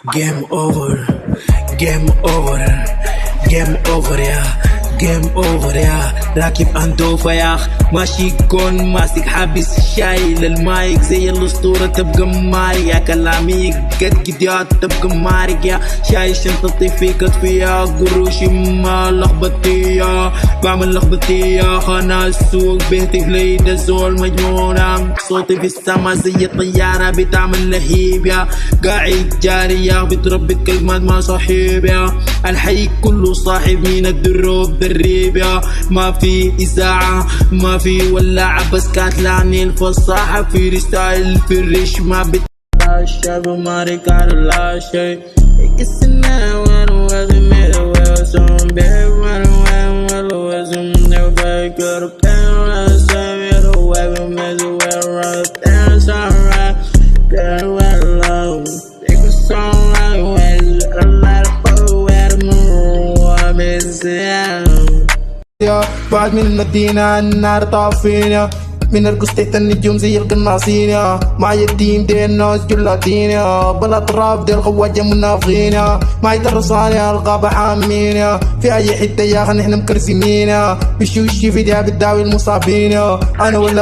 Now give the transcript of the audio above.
Game over, game over, game over يا جيم اوفر يا راكب اندوفا يا ماشي كون ماسك حابس شايل المايك زي الاسطوره تبقى ماري يا كلامي قد يا تبقى مارق يا شايل شنطتي في كتفيا قروشي ما لخبطية بعمل لخبطية خانا السوق بهتف ليدا زول مجنونة صوتي في السما زي الطيارة بتعمل لهيب يا قاعد جاري يا بتربي كلمات ما صاحب يا الحي كله صاحب من الدروب دريب يا ما في إذاعة ما في ولاعة بس كاتلاني الفصاحة في ريستايل في الريش ما الشاب ما ركار لا شيء يكسنا وين وزن وزن بيوان وين وزن نفكر كان سوير وين مزور تنسى كان ولو يكسنا وين الله فوق مو مزيان بعد من المدينة النار طافينا من القصة تحت النجوم زي القناصين معي التيم دي الناس جلاتين بلا طراب دي الخواجة منافقين معي ترصاني الغابة حامين في أي حتة يا أخي نحن مكرسمين بشوشي في دياب الداوي المصابين أنا ولا